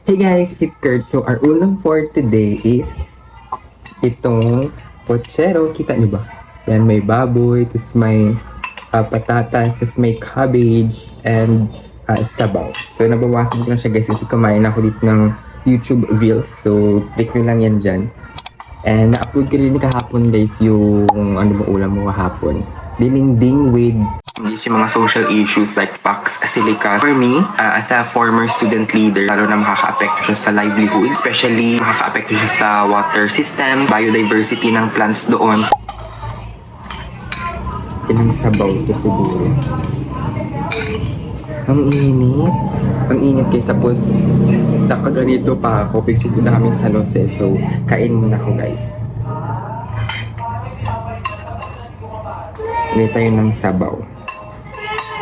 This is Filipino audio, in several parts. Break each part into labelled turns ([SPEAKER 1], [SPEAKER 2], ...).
[SPEAKER 1] Hey guys, it's Kurt. So our ulam for today is itong pochero. Kita niyo ba? Yan, may baboy, tapos may patatas, tapos may cabbage, and sabaw. So nabawasan ko na siya guys kasi kumain ako dito ng YouTube Reels. So click nyo lang yan dyan. And na-upload ko rin kahapon guys yung ano bang ulam mo kahapon. Dinding with yung mga social issues like Pax Silica. For me, as a former student leader, lalo na makaka-apekto siya sa livelihood, especially makaka-apekto siya sa water system, biodiversity ng plants doon. Kinang sabaw to siguro. Ang init. Ang init guys. Tapos, nakaganito pa ako. Pixie na kaming San Jose. So, kain muna ako guys. Hindi tayo ng sabaw.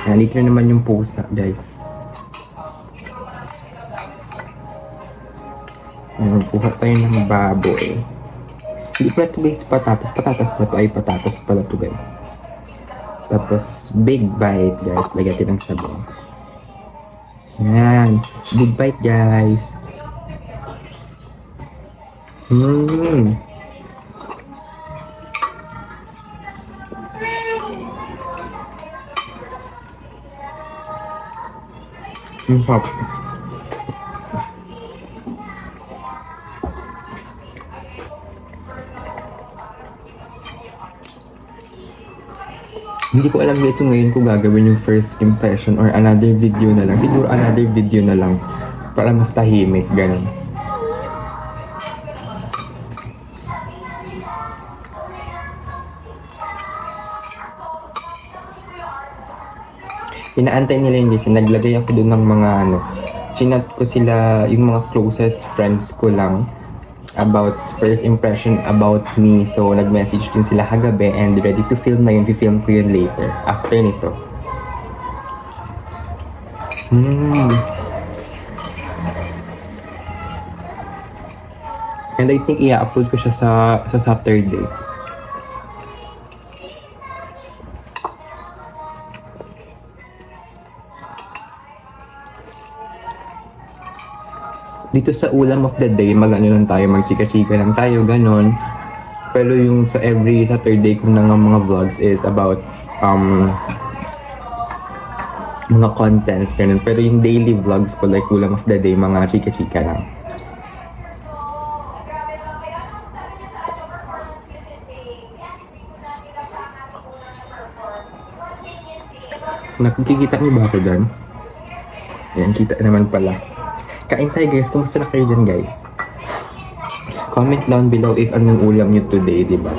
[SPEAKER 1] Nandito na naman yung pusa, guys. Kuha tayo ng baboy. Hindi pala ito guys, patatas. Patatas pa ito. Ay, patatas pala ito guys. Tapos, big bite guys. Lagatin ng sabaw. Yan. Big bite guys. Ang sarap. Hindi ko alam dito ngayon kung gagawin yung first impression or another video na lang. Siguro another video na lang para mas tahimik, ganun. Inaantay nila yun kasi naglagay ako doon ng mga chinat ko sila, yung mga closest friends ko lang about first impression about me. So nag-message din sila kagabi and ready to film na yun. I-film ko yun later after nito. And I think i-upload ko siya sa Saturday. Dito sa ulam of the day, mag-ano lang tayo, mag-chika-chika lang tayo, ganon. Pero yung sa every Saturday ko na mga vlogs is about mga contents, ganon. Pero yung daily vlogs ko, like ulam of the day, mga chika-chika lang. Nakikita niyo ba ako dyan? Ayan, kita naman pala. Kain tayo guys, kumusta na kayo dyan guys? Comment down below if anong ulam nyo today, diba?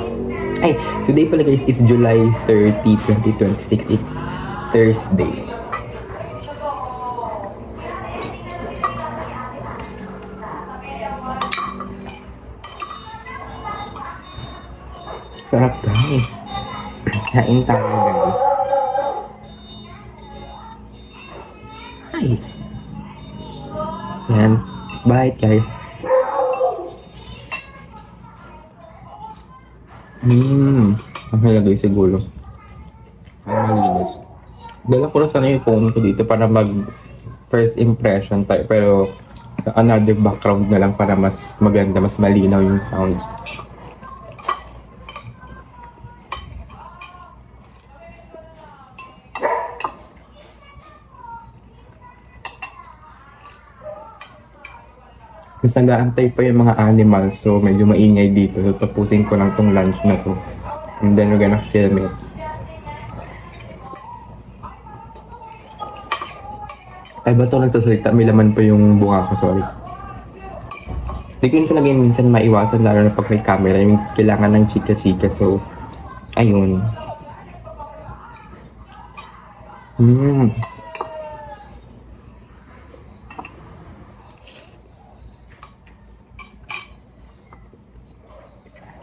[SPEAKER 1] Ay, today pala guys is July 30, 2026. It's Thursday. Sarap guys. Kain tayo guys. Hi. Yan. Bye guys. Ang halagay siguro. Ang malinis. Dala ko na sana yung phone ko dito para mag first impression tayo. Pero sa another background na lang para mas maganda, mas malinaw yung sounds. Mas nag-aantay pa yung mga animals, so medyo maingay dito. So tapusin ko lang tong lunch na to. And then we're gonna film it. Ay, ba ito nagsasalita? May laman pa yung bunga ko, sorry. Hindi ko yun talaga yung minsan maiwasan, lalo na pag may camera. Yung kailangan ng chika-chika, so ayun.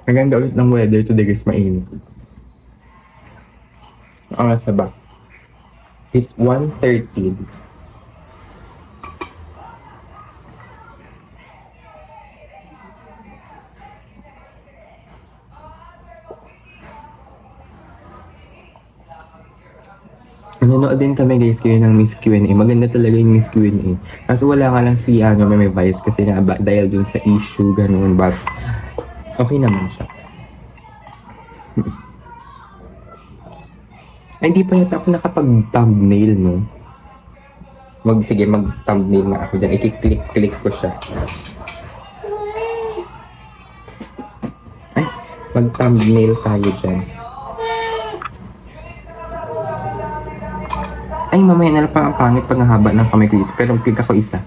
[SPEAKER 1] Ang ganda ulit ng weather today guys, mainit. Ang oras na ba? It's 1:13. Nanonood din kami guys kayo ng Miss Q&A. Maganda talaga yung Miss Q&A. Kaso wala nga lang si may bias kasi nga dahil dun sa issue, ganun. But okay naman siya. Ay, hindi pa yata ako nakapag-thumbnail, no? Sige, mag-thumbnail na ako dyan. I-click ko siya. Ay, mag-thumbnail tayo dyan. Ay, mamaya na lang pa ang pangit pag haba ng kamay ko dito. Pero click ako isa.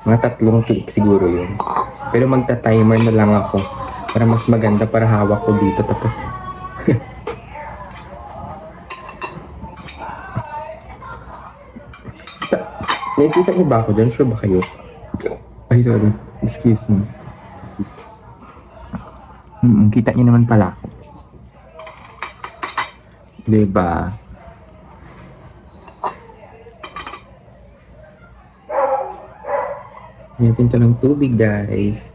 [SPEAKER 1] Mga 3 click siguro yun. Pero magta-timer na lang ako. Para mas maganda para hawak ko dito. Tapos... Nakikita niyo ba ako dyan? Sure ba kayo? Ay, sorry. Excuse me. Kita niyo naman pala ako. Diba? May pinto ng tubig, guys.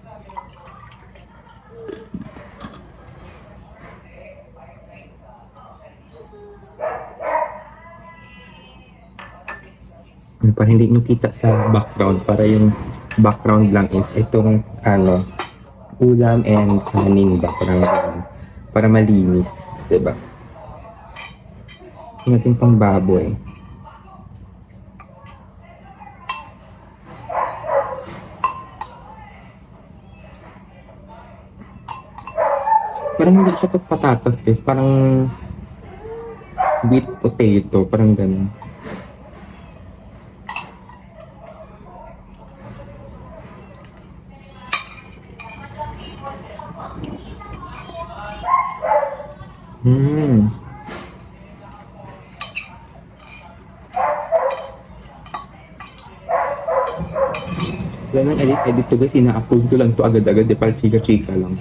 [SPEAKER 1] Para hindi nyo kita sa background, para yung background lang is itong ulam and kanin ba, parang ganun. Para malinis, diba? Natin pang baboy. Parang hindi siya to patatas guys, parang sweet potato, parang ganun. Wala nang edit to guys, ina-upload ko lang to agad-agad, para chika-chika lang.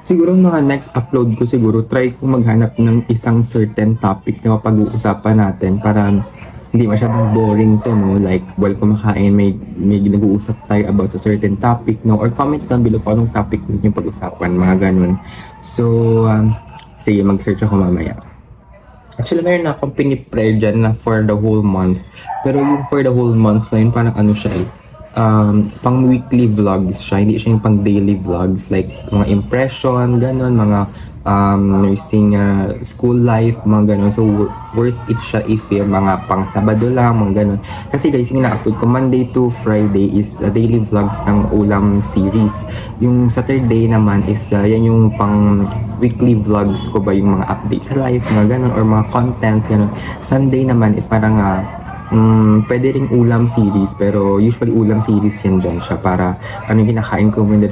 [SPEAKER 1] Siguro mga next upload ko siguro, try ko maghanap ng isang certain topic na mapag-uusapan natin para hindi masyadong boring to, no? Like, while kumakain, may nag-uusap tayo about a certain topic, no? Or comment down below kung anong topic yung pag-usapan, mga ganun. So, sige, mag-search ako mamaya. Actually, meron na akong pinipre dyan na for the whole month. Pero yung for the whole month na yun, parang siya pang weekly vlogs siya, hindi siya yung pang daily vlogs, like mga impression, ganun, mga nursing school life, mga ganun. So worth it siya if yung mga pang Sabado lang, mga ganun. Kasi guys, yung ina-upload ko Monday to Friday is daily vlogs ng ulam series. Yung Saturday naman is yan yung pang weekly vlogs ko ba, yung mga updates sa life, mga ganun, or mga content, ganun. Sunday naman is parang pwede ring ulam series, pero usually ulam series yan dyan siya para yung kinakain ko with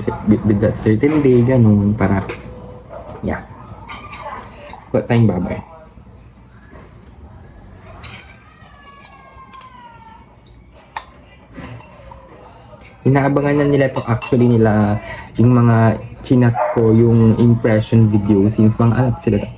[SPEAKER 1] that certain day, ganun, para yeah. Wala tayong babay. Inaabangan na nila to actually nila yung mga chinat ko, yung impression video, since mga sila 6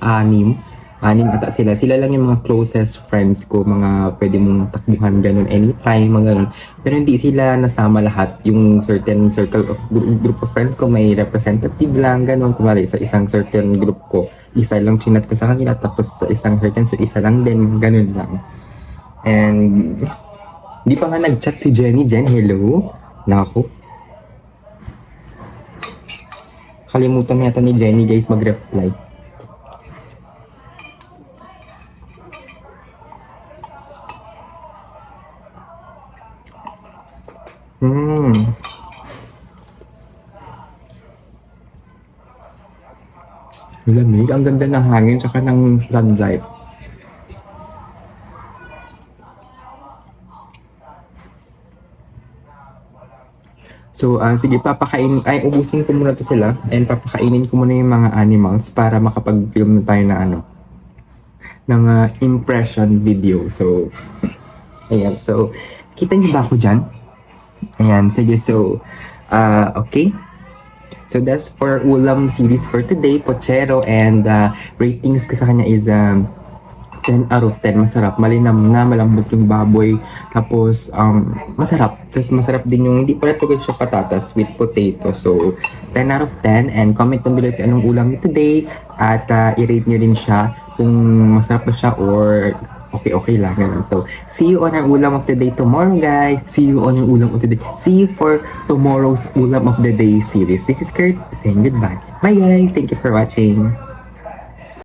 [SPEAKER 1] ata sila. Sila lang yung mga closest friends ko, mga pwede mong takbuhan ganun anytime, mga ganun. Pero hindi sila nasama lahat. Yung certain circle of group of friends ko, may representative lang, ganun. Kumari sa isang certain group ko, isa lang chinat ko sa kanila, tapos sa isang certain, so isa lang din, ganun lang. And, di pa nga nag-chat si Jenny. Jen, hello? Naku. Kalimutan yata ni Jenny guys mag-reply. Lamig. Ang ganda ng hangin tsaka ng sunlight. So, sige, ubusin ko muna to sila and papakainin ko muna yung mga animals para makapag-film na tayo na ng impression video. So, ayan. So, kita niyo ba ako dyan? Ayan, sige. So, okay. So that's for ulam series for today, Pochero, and ratings ko sa kanya is 10 out of 10. Masarap, malinam na, malambot yung baboy. Tapos, masarap. Tapos masarap din yung, hindi pala tugod siya patatas with potato. So, 10 out of 10. And comment down below if anong ulam niyo today. At i-rate nyo rin siya kung masarap ba siya or okay lang. Ganun. So, see you on our ulam of the day tomorrow, guys. See you on your ulam of the day. See you for tomorrow's ulam of the day series. This is Kurt saying goodbye. Bye, guys. Thank you for watching.